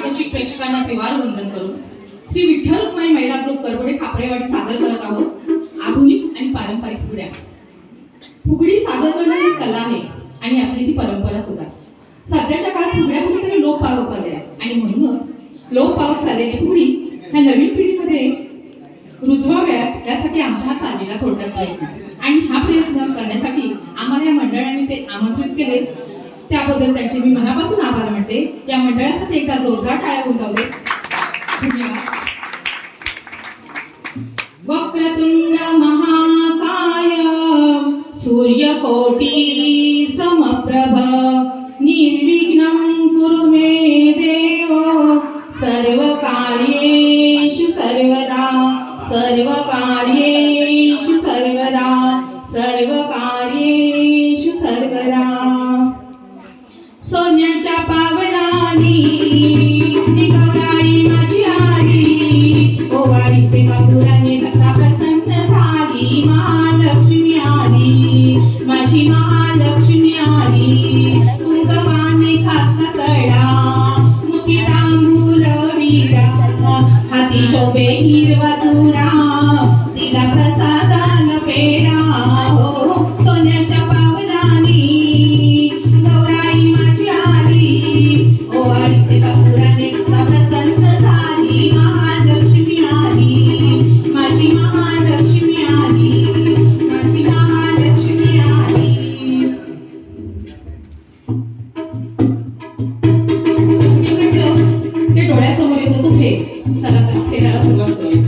प्रात्यक्षिक प्रेक्षकांना त्रिवार वंदन करून श्री विठ्ठल रुक्माई महिला ग्रुप करवडे खापरेवाडी सादर करत आहोत आधुनिक आणि पारंपरिक फुगड्या. फुगडी सादर करणं ही कला आहे आणि आपली ती परंपरा सुद्धा. सध्याच्या काळात फुगड्या कुठेतरी लोप पावत चालल्या आणि म्हणूनच लोप पावत चाललेली फुगडी ह्या नवीन पिढीमध्ये रुजवाव्या यासाठी आमचा हा चाललेला थोडक्यात प्रयत्न. आणि हा प्रयत्न करण्यासाठी आम्हाला या मंडळाने ते आमंत्रित केले, त्याबद्दल त्यांचे मी मनापासून आभार मानते. या मंडळासाठी एकदा जोरदार टाळ्या वाजवू दे. धन्यवाद. वक्रतुंड महाकाय सूर्यकोटी समप्रभ निर्विघ्नं कुरु मे देव सर्वकार्येषु सर्वदा सर्वकार्येषु सर्वदा सर्वकार्येषु सर्वदा. सोन्याच्या पावलानी गौराई माझी आली, ओवाळी ते बापुराने भक्ता प्रसन्न झाली. महालक्ष्मी आली, माझी महालक्ष्मी आली. कुंकवाने घातला सडा, मुखी तांबूल विडा, हाती शोभे हिरवा चुडा, तिला प्रसादाला पेडा. हो सोन्याच्या पावलानी गौराई माझी आली, ओवाळी ते बापुराने भक्ता प्रसन्न झाली. महालक्ष्मी आली, माझी महालक्ष्मी आली, माझी महालक्ष्मी आली. ते डोळ्यासमोर येतो तो फेर. चला तर फेरायला सुरुवात करूया.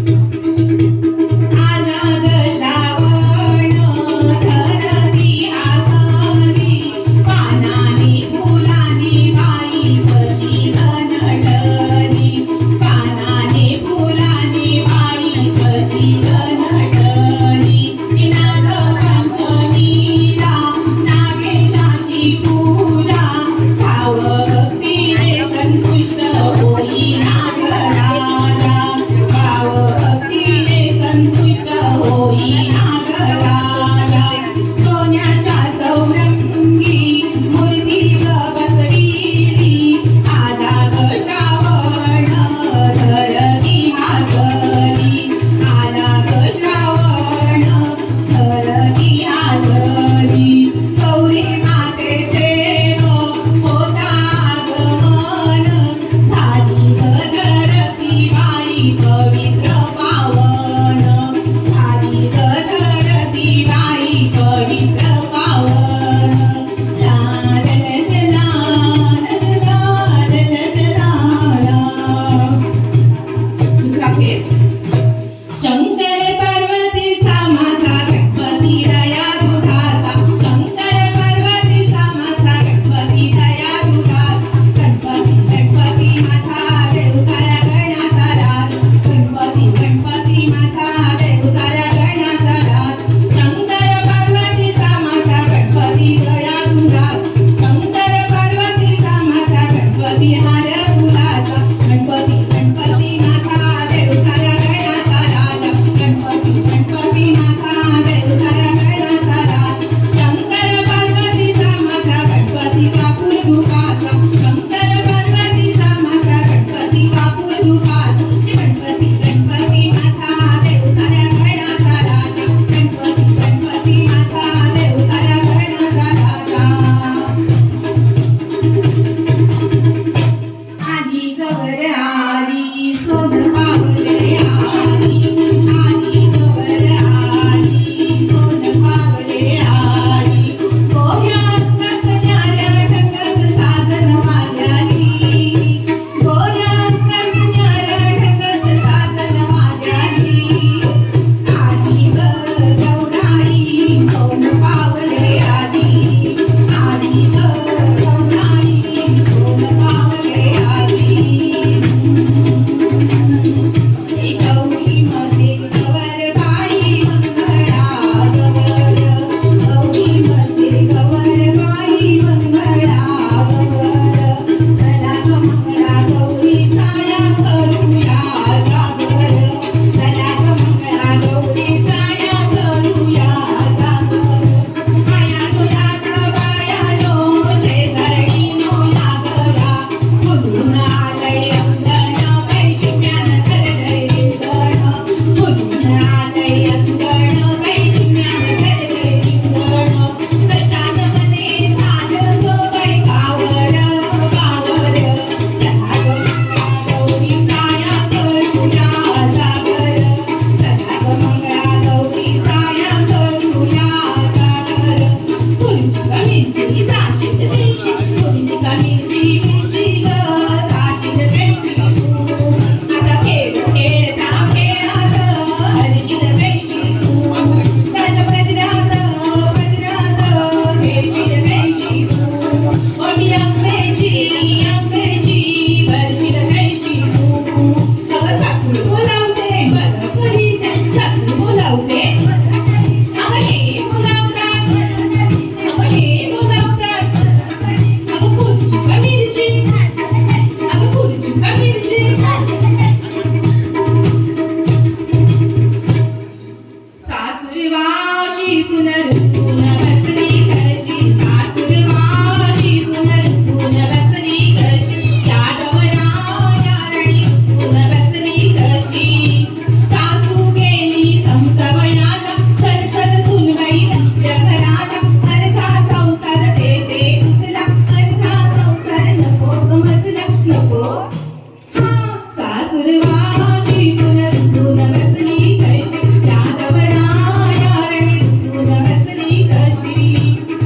सासुरवाची सुन रुसून बसली कशी यादवरायारणी रुसून बसली कशी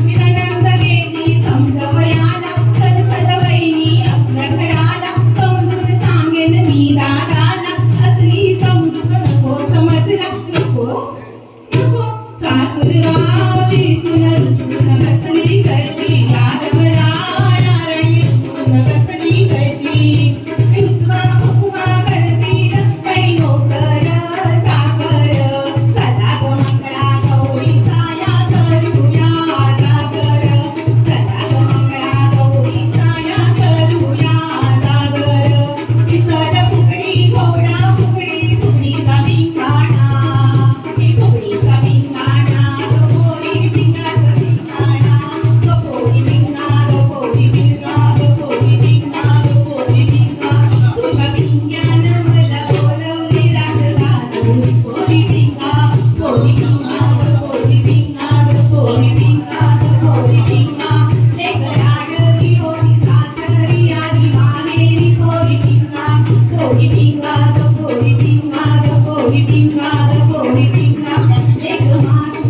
ननंद गेली समजवयाला चल चल वहिनी आपल्या घराला समजून सांगेन मी दादाला असली समजून नको समजला नको नको सासुरवाची सुन रुसून बसली कशी यादवरायारणी रुसून बसली कशी रुसवा फुगवा करतील बाई नोकर चाकर चला ग मंगळा गौरीचा या करूया जागर चला ग मंगळा गौरीचा या करूया जागर विसर फुगडी घोडा फुगडी फुगडीचा भिंगाणा फुगडीचा भिंगाणा गपोरी भिंगाचा भिंगाणा गपोरी भिंगा गपोरी भिंगा गपोरी भिंगा गपोरी भिंगा तुझ्या भिंग्यानं मला बोलवले रात घालून गपोरी भिंगा गपोरी भिंगा गपोरी भिंगा गपोरी भिंगा गपोरी भिंगा एक राडगी होती सासरी आली माहेरी पोरी भिंगा गपोरी भिंगा गपोरी भिंगा गपोरी भिंगा गपोरी भिंगा एक माझी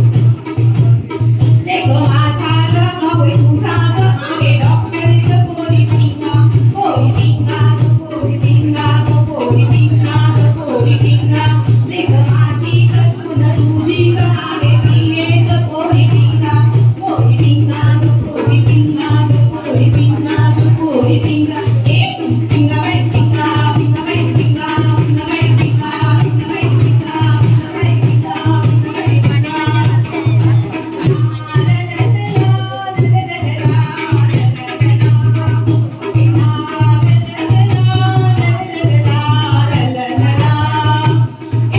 लेक माझा ग गवई तुझा ग आहे डॉक्टर गपोरी भिंगा पोरी भिंगा गपोरी भिंगा गपोरी भिंगा गपोरी भिंगा लेक माझी कसून तुझी ग आहे पिये गपोरी भिंगा पोरी भिंगा गपोरी भिंगा गपोरी भिंगा गपोरी भिंगा एक भिंगा बाई भिंगा भिंगा बाई भिंगा भिंगा बाई भिंगा भिंगा बाई भिंगा भिंगा बाई भिंगा भिंगा बाई भिंगा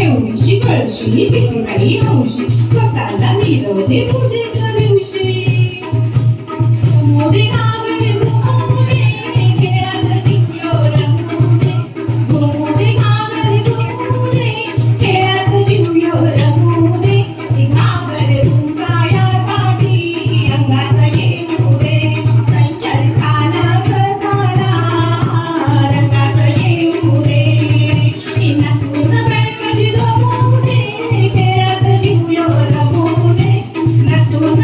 एवढीशी कळशी पितृबाई हौशी स्वतःला निरोधे पूजेच्या दिवशी मोदे घागर घुमवणे खेळात जिंकलो रंगवणे मोदे घागर घुमवणे खेळात जिंकलो रंगवणे घागर घुमकायासाठी अंगात येऊ दे संचार झाला ग झाला रंगात येऊ दे नाचून बेळकाची रमवणे खेळात जिंकलो रमवणे नाचून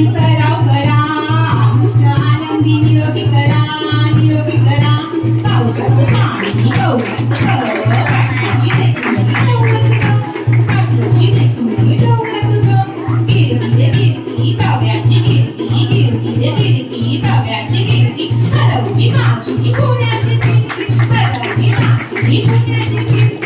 सराव करा, आयुष्य आनंदी निरोगी करा, निरोगी करा. पावसाचं पाणी गवतात ग, कापसाची देखुंडी गवतात ग, कापसाची देखुंडी गवतात ग. गिरगी रे गिरगी तव्याची गिरगी, गिरगी रे गिरगी तव्याची गिरगी. हरवली माझी पुण्याची गिरगी, हरवली माझी पुण्याची गिरगी.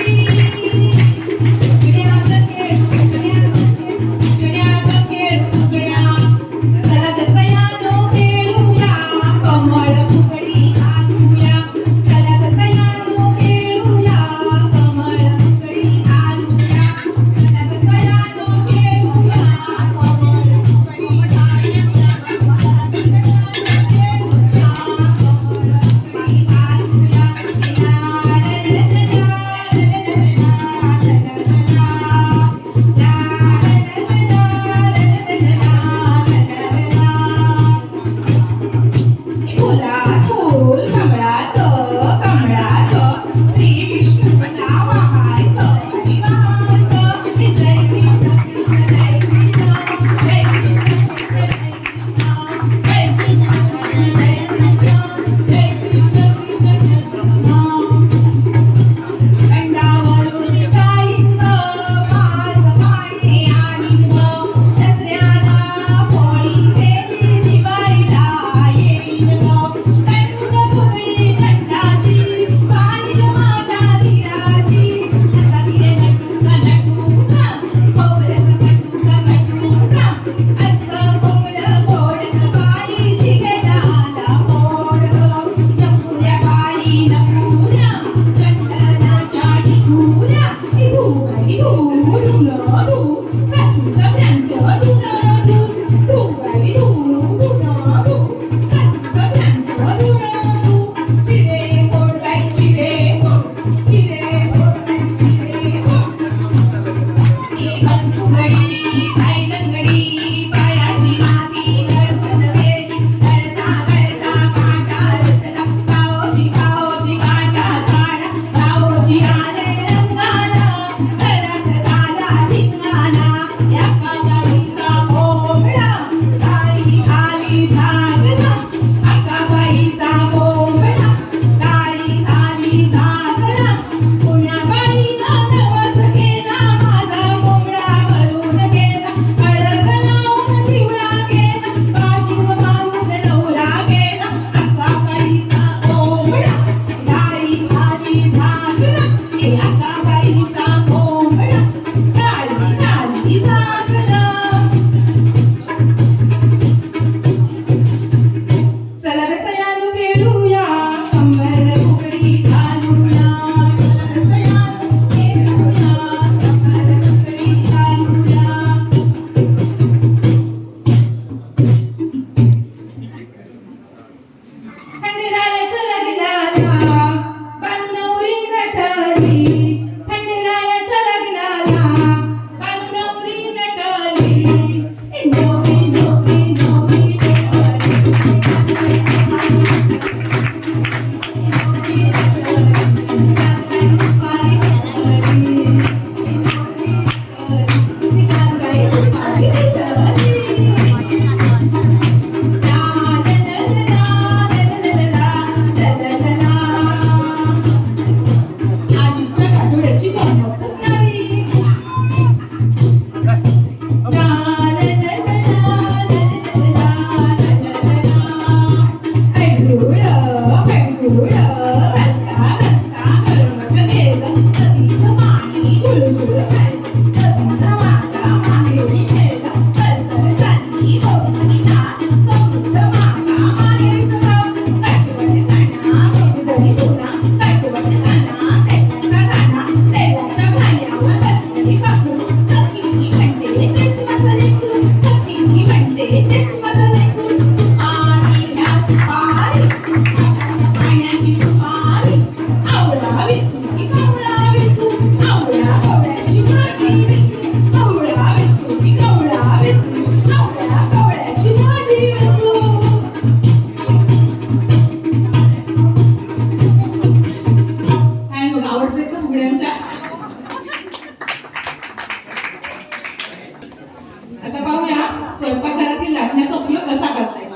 आता पाहूया स्वयंपाकघरात सादरीकरणातील लाटण्याचा उपयोग कसा करता येईल.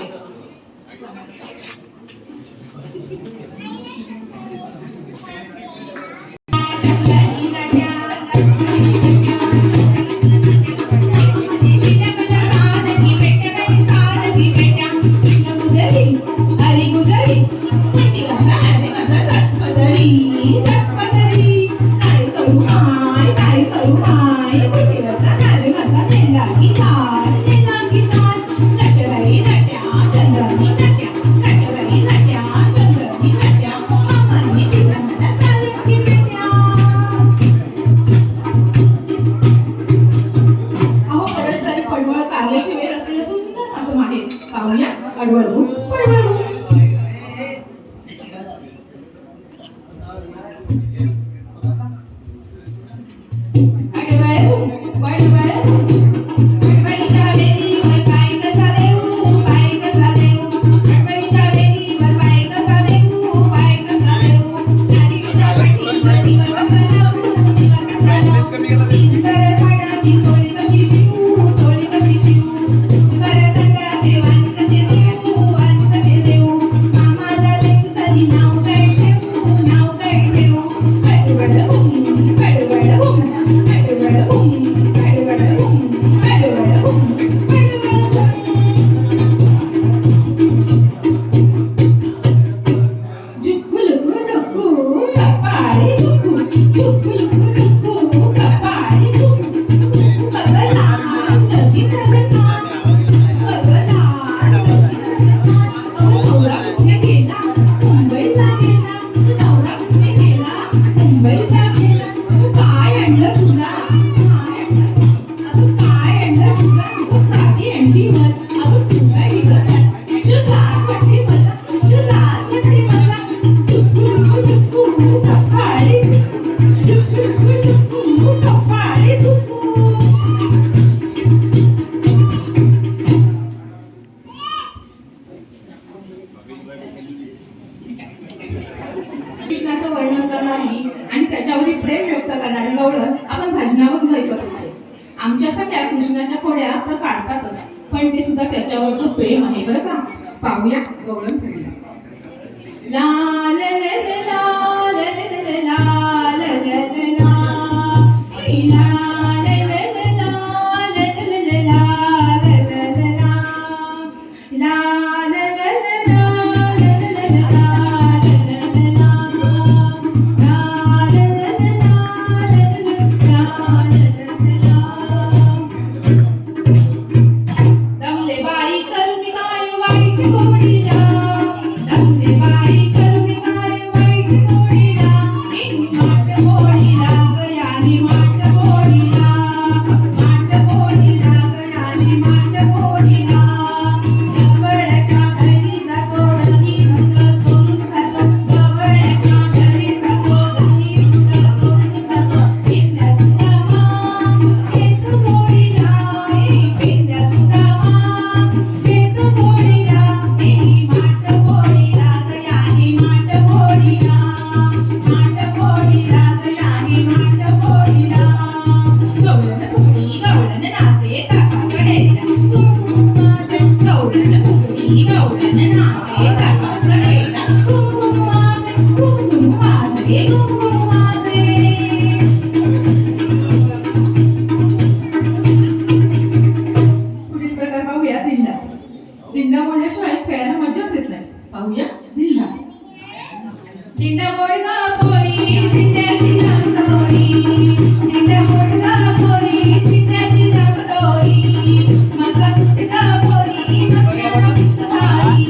कृष्णाचं वर्णन करणारी आणि त्याच्यावरील प्रेम व्यक्त करणारी गवळण आपण भजनामधून ऐकत असतो. आमच्या सगळ्या कृष्णाच्या खोड्या तर काढतातच, पण ते सुद्धा त्याच्यावरचं प्रेम आहे बरं का. पाहूया गवळण. लाल दिंडा बोलल्याशिवाय खेळायला मजाच येत नाही. पाहूया दिंडा. दिंडा बोलगा पोरी दिंड्याची लंबोरी, दिंडा बोलगा पोरी दिंड्याची लंबोरी, मका तुटगा पोरी मक्याला पिक भारी,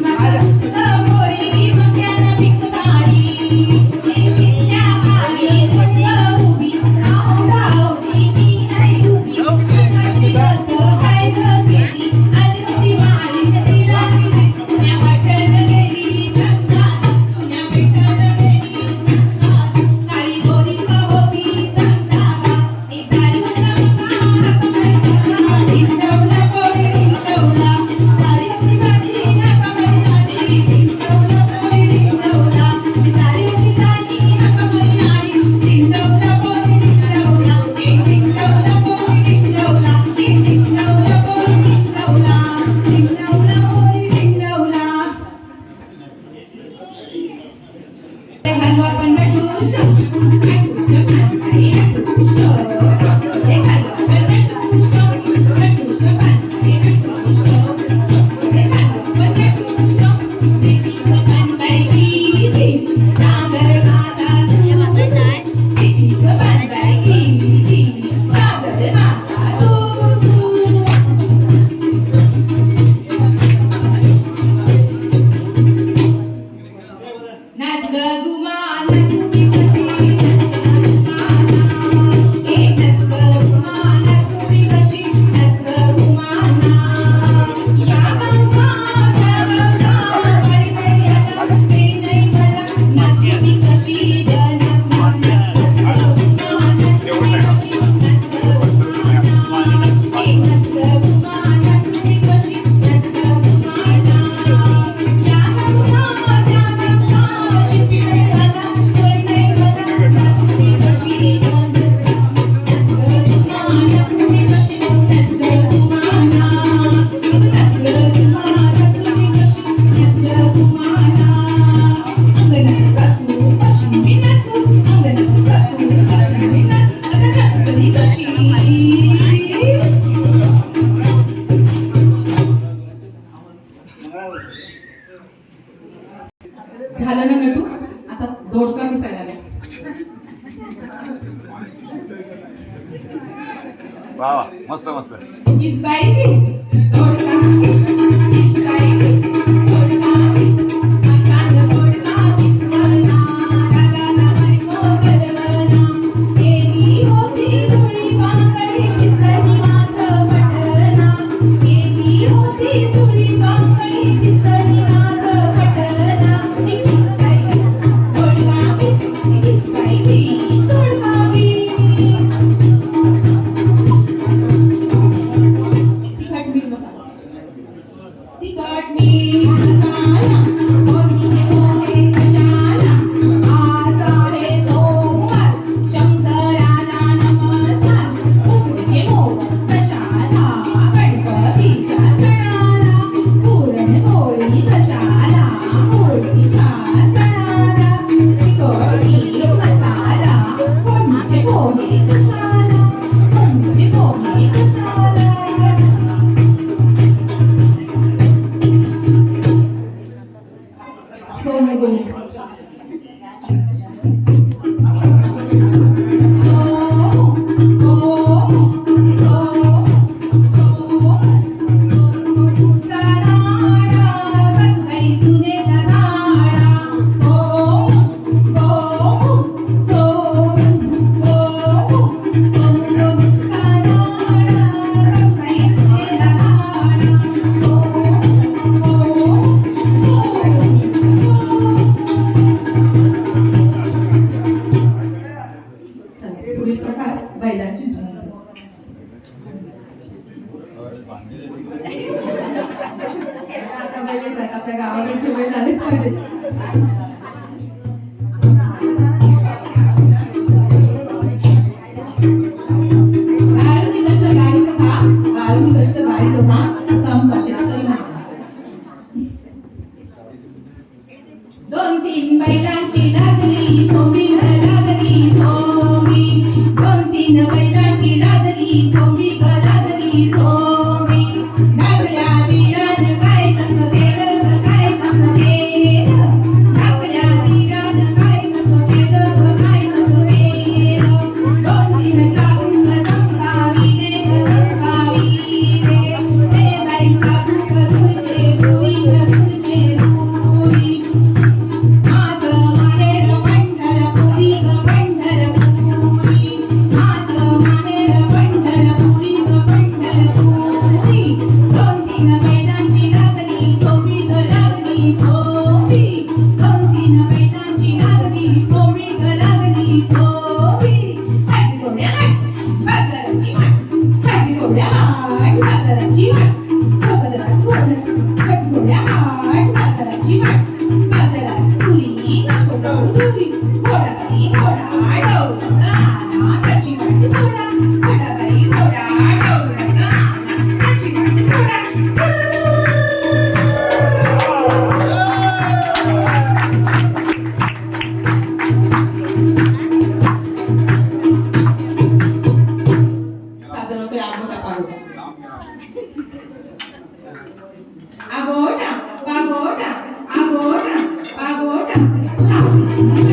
मका तुटगा पोरी मक्याला पिक भारी, दिंड्या खाली पडला उभी आऊ भाऊजी ती नाही उभी, कधी गत काय गेली आली होती माळी तिला मी वाटत गेली. झालं ना नटू, आता दोडका दिसायला लागला. वा वा, मस्त मस्त. किस बाई किस दोडका किस बाई किस दोडका किस माझा दोडका किसवला दादाला बायको गरवला गेली होती तुळी बांगडी किसनी माझं पटना गेली होती तुळी बांगडी किसनी माझं पटना किस बाई किस दोडका किस बाई किस दोडका किस. तिखट मीठ मसाला कोणीचे मोहे कशाला आज आहे सोमवार शंकराला नमस्कार उकडीचे मोह कशाला गणपतीच्या सणाला पुरणपोळी कशाला होळीच्या सणाला तिखट मीठ मसाला कोणीचे मोहे कशाला कोणीचे मोहे कशाला. सोमगुंठ पुढील प्रकार बैलाची झुंज. आता बैल येतात, आपल्या गावाकडचे बैल आलेच पाहिजे. गाळूनी कष्ट गाडीत होता, गाळूनी कष्ट गाडीत होता असा आमचा शेतकरी म्हणतो. दोन तीन बैलांची लागली सोमी लागली सोमी दोन तीन बैलांची लागली सोमी लागली सोमी लागल्या वीरान काय कसं केलं काय कसं केलं लागल्या वीरान काय कसं केलं काय कसं केलं दोन तीन चाबूक चमकावी रे ते बाई चाबूक तुझे दुरी तुझे दुरी माझं माहेर पंढरपुरी ग पंढरपुरी माझं माहेर पंढरपुरी ग पंढरपुरी दोन तीन बैलांची लागली सोमी ग लागली सोमी दोन तीन बैलांची लागली सोमी ग लागली सोमी हट घोड्या हट बाजाराची वाट हट घोड्या हट बाजाराची वाट बाजारात हट घोड्या हट बाजाराची वाट बाजारात तुरी नको जाऊ दुरी घोडाबाई घोडा डवरला आला त्याची वाट सोडा घोडाबाई घोडा डवरला आला त्याची वाट सोडा. सादर होते आगोटा पागोटा आगोटा पागोटा आगोटा पागोटा आगोटा आगोटा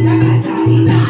आगोटा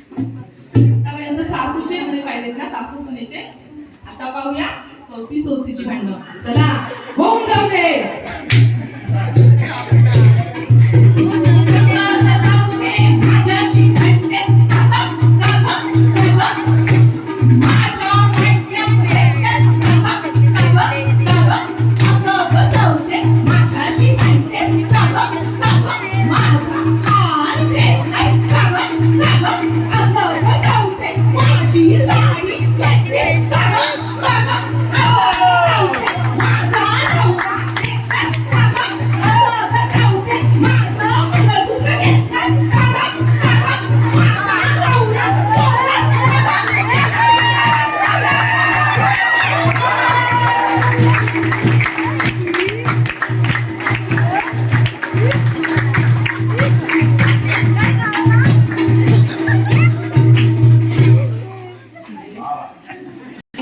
आतापर्यंत सासूचे म्हणजे पाहिलेत ना, सासू सुनेचे. आता पाहूया सवती सोबतीची भांडणं. चला होऊन जाऊ दे.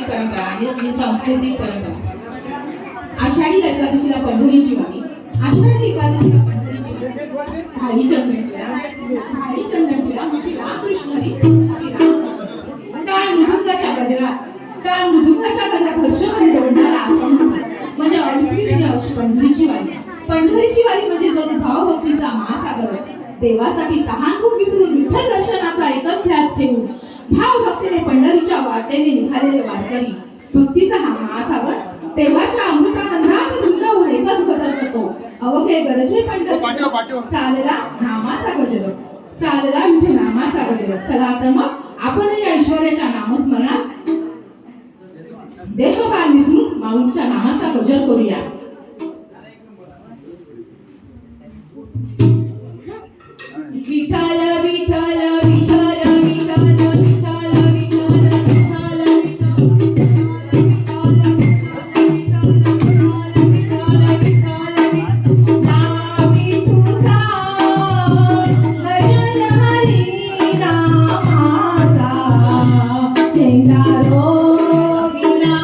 परंपरा आणि सांस्कृतिक परंपरा. आषाढी एकादशीला पंढरीची वारी. आषाढी एकादशीला पंढरीची वारी. भारी चंदन तिला कृष्ण हरी टाळ मृदुंगाच्या गजरात वर्षभर डोलणारा असं म्हणतात. म्हणजे अविस्मरणीय अशी पंढरीची वारी. पंढरीची वारी म्हणजे जणू भावभक्तीचा महासागरच. देवासाठी तहानभूक विसरून विठ्ठल दर्शनाचा एकच ध्यास ठेवून भावभक्तीने पंढरीच्या वाटेने निघालेले वारकरी. भक्तीचा हा महासागर देवाच्या अमृतानंदात धुंद होऊन एकच गजर करतो. अवघे गरजे पंढरी चालला नामाचा गजर. चालला विठू नामाचा गजर. चला तर मग आपण या ऐश्वर्याच्या नामस्मरणात देहभान विसरून माऊलीच्या नामाचा गजर करूया. विठ्ठल विठ्ठल विठ्ठल विठ्ठल विठ्ठल विठ्ठल चेंडा रोगिना,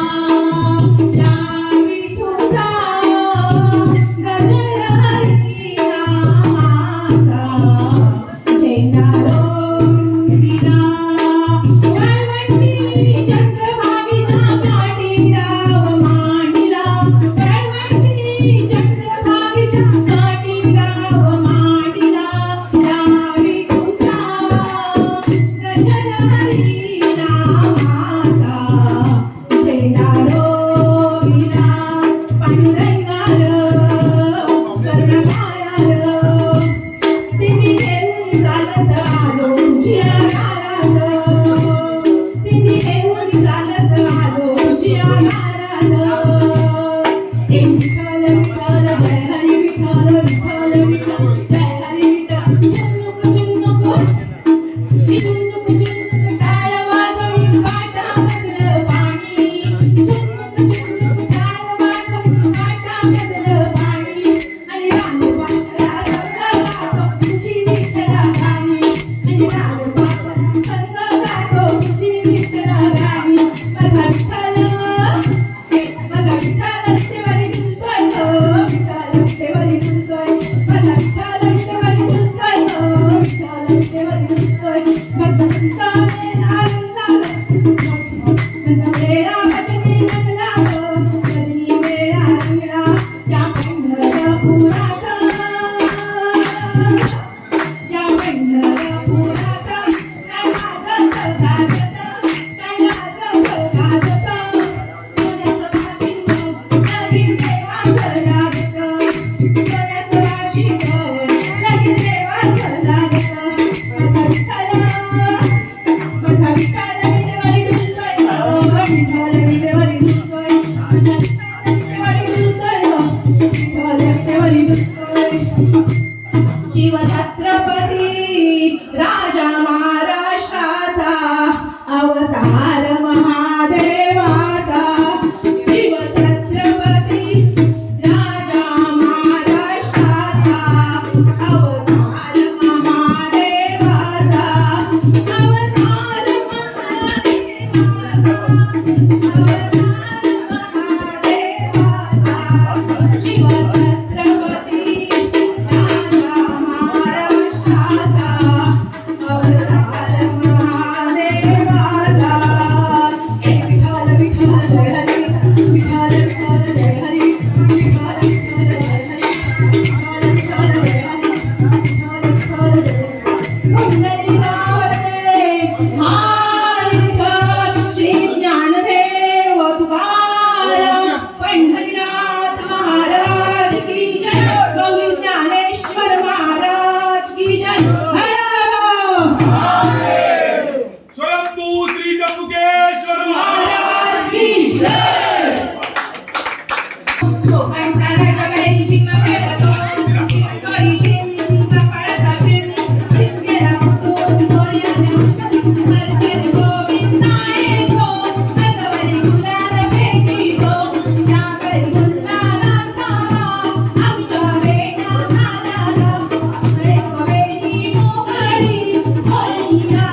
चालत आलो तुझ्या दारात दिंडी घेऊन चालत आलो तुझ्या दारात एक विठ्ठल विठ्ठल जय हरी विठ्ठल विठ्ठल विठ्ठल जय हरी विठ्ठल चुनुक चुनुक टाळ वाजवून पाटामधलं पाणी चुनुक टाळ वाजवून पाटामधलं पाणी आणि रानपाखरा संग गातो तुझी विठ्ठला गाणी आणि रानपाखरा संग गातो तुझी विठ्ठला गाणी माझा विठ्ठल माझा विठ्ठल रस्त्यावरी झुलतोय गं विठ्ठल रस्त्यावरी झुलतोय माझा विठ्ठल रस्त्यावरी झुलतोय गं विठ्ठल रस्त्यावरी झुलतोय भक्त तुमचा मेला रंगला गं मेळा भजनी रंगला गं भजनी मेळा रंगला या पंढरपुरात या पंढरपुरात काय लाजत गाजत काय लाजत गाजत सोन्याचं वाशिंग लगीन देवाचं लागतं सोन्याचं वाशिंग लगीन देवाचं लागतं माझा विठ्ठल विटेवरी डुलतोय गं विठ्ठल विटेवरी डुलतोय माझा विठ्ठल विटेवरी डुलतोय शिव छत्रपती राजा महाराष्ट्राचा अवतार महादेवाचा शिव छत्रपती राजा महाराष्ट्राचा अवतार महादेवाचा अवतार महादेवाचा शिव छत्रपती राजा महाराष्ट्राचा अवतार महादेवाचा एक विठ्ठल विठ्ठल जय हरी विठ्ठल विठ्ठल जय हरी विठ्ठल विठ्ठल जय हरी विठ्ठल विठ्ठल जय हरी विठ्ठल विठ्ठल जय पुंडलिकावरते हरी विठ्ठल श्री ज्ञानदेव तुकाराम पंढरीनाथ महाराज की जय गौरी ज्ञानेश्वर महाराज की जय हर स्वयंभू श्री जम्बुकेश्वर महाराज की जय कोकणचा राजा बाई चिमण खेळतो तोरी चिमण कपाळाचा चिमण शिंगेला मुतून तोऱ्याने सरसेल गोविंदा येतो असवरी गुलाल भेटीतो त्यावेळी गुलालाचा आमच्या वेण्या घालाला वेणी मोकळी सोयीला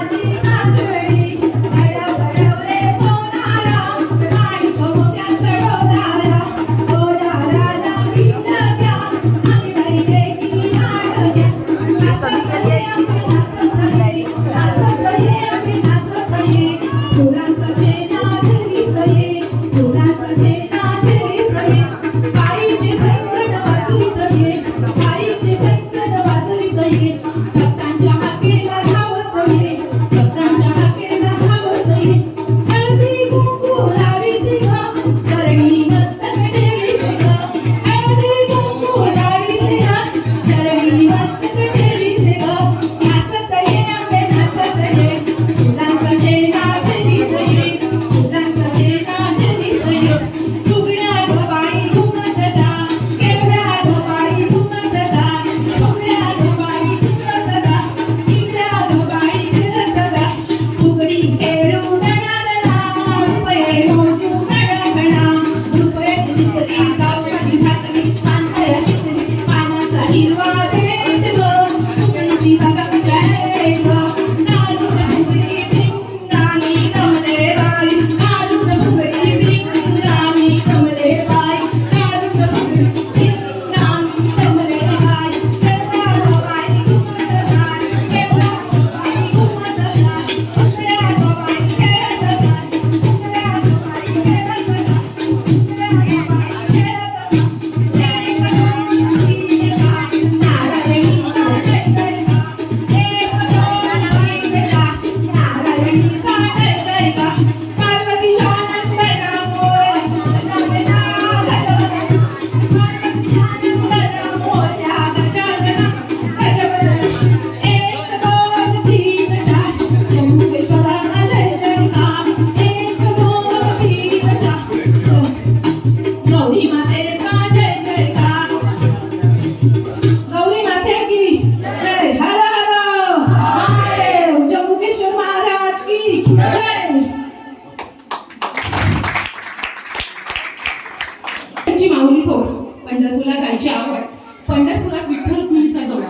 पंढरपूरला जायची आवड, पंढरपुरात विठ्ठल रुक्मिणीचा जोडा,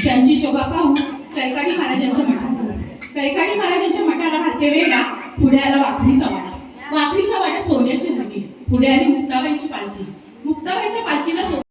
त्यांची शोभा पाहून कैकाडी महाराजांच्या मठाचं, कैकाडी महाराजांच्या मठाला घालते वेळा, पुढे आला वाखरीचा वाडा, वाखरीच्या वाड्यात सोन्याची हत्ती, पुढे आली मुक्ताबाईची पालखी, मुक्ताबाईच्या पालखीला